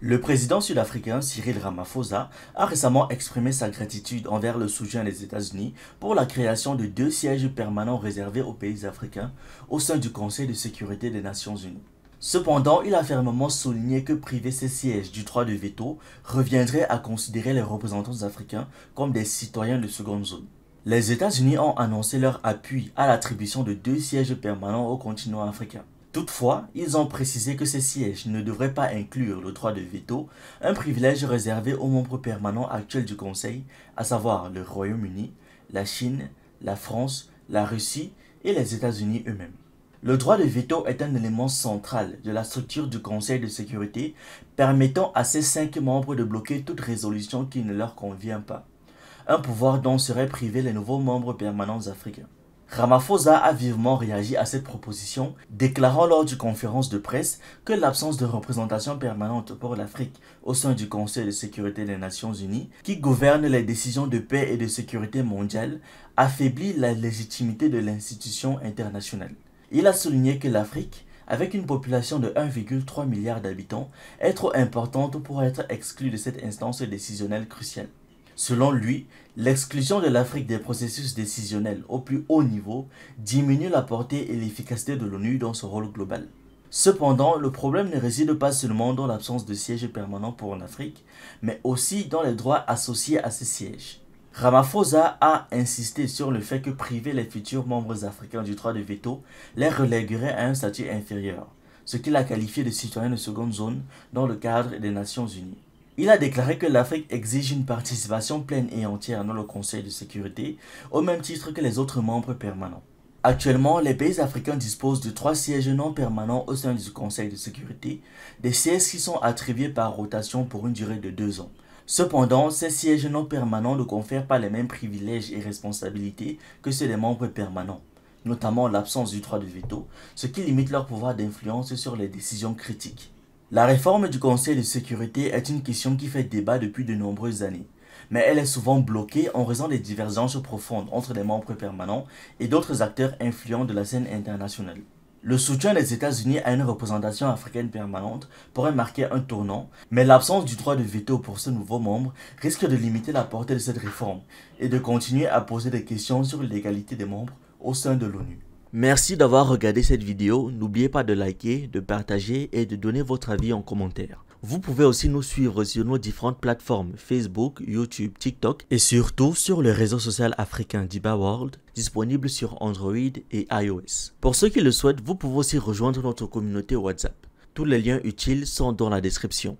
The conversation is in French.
Le président sud-africain Cyril Ramaphosa a récemment exprimé sa gratitude envers le soutien des États-Unis pour la création de 2 sièges permanents réservés aux pays africains au sein du Conseil de sécurité des Nations Unies. Cependant, il a fermement souligné que priver ces sièges du droit de veto reviendrait à considérer les représentants africains comme des citoyens de seconde zone. Les États-Unis ont annoncé leur appui à l'attribution de 2 sièges permanents au continent africain. Toutefois, ils ont précisé que ces sièges ne devraient pas inclure le droit de veto, un privilège réservé aux membres permanents actuels du Conseil, à savoir le Royaume-Uni, la Chine, la France, la Russie et les États-Unis eux-mêmes. Le droit de veto est un élément central de la structure du Conseil de sécurité, permettant à ces 5 membres de bloquer toute résolution qui ne leur convient pas, un pouvoir dont seraient privés les nouveaux membres permanents africains. Ramaphosa a vivement réagi à cette proposition, déclarant lors d'une conférence de presse que l'absence de représentation permanente pour l'Afrique au sein du Conseil de sécurité des Nations Unies, qui gouverne les décisions de paix et de sécurité mondiale, affaiblit la légitimité de l'institution internationale. Il a souligné que l'Afrique, avec une population de 1,3 milliard d'habitants, est trop importante pour être exclue de cette instance décisionnelle cruciale. Selon lui, l'exclusion de l'Afrique des processus décisionnels au plus haut niveau diminue la portée et l'efficacité de l'ONU dans son rôle global. Cependant, le problème ne réside pas seulement dans l'absence de sièges permanents pour l'Afrique, mais aussi dans les droits associés à ces sièges. Ramaphosa a insisté sur le fait que priver les futurs membres africains du droit de veto les reléguerait à un statut inférieur, ce qu'il a qualifié de citoyens de seconde zone dans le cadre des Nations Unies. Il a déclaré que l'Afrique exige une participation pleine et entière dans le Conseil de sécurité, au même titre que les autres membres permanents. Actuellement, les pays africains disposent de 3 sièges non permanents au sein du Conseil de sécurité, des sièges qui sont attribués par rotation pour une durée de 2 ans. Cependant, ces sièges non permanents ne confèrent pas les mêmes privilèges et responsabilités que ceux des membres permanents, notamment l'absence du droit de veto, ce qui limite leur pouvoir d'influence sur les décisions critiques. La réforme du Conseil de sécurité est une question qui fait débat depuis de nombreuses années, mais elle est souvent bloquée en raison des divergences profondes entre les membres permanents et d'autres acteurs influents de la scène internationale. Le soutien des États-Unis à une représentation africaine permanente pourrait marquer un tournant, mais l'absence du droit de veto pour ce nouveau membre risque de limiter la portée de cette réforme et de continuer à poser des questions sur l'égalité des membres au sein de l'ONU. Merci d'avoir regardé cette vidéo, n'oubliez pas de liker, de partager et de donner votre avis en commentaire. Vous pouvez aussi nous suivre sur nos différentes plateformes Facebook, YouTube, TikTok et surtout sur le réseau social africain Diba World, disponible sur Android et iOS. Pour ceux qui le souhaitent, vous pouvez aussi rejoindre notre communauté WhatsApp. Tous les liens utiles sont dans la description.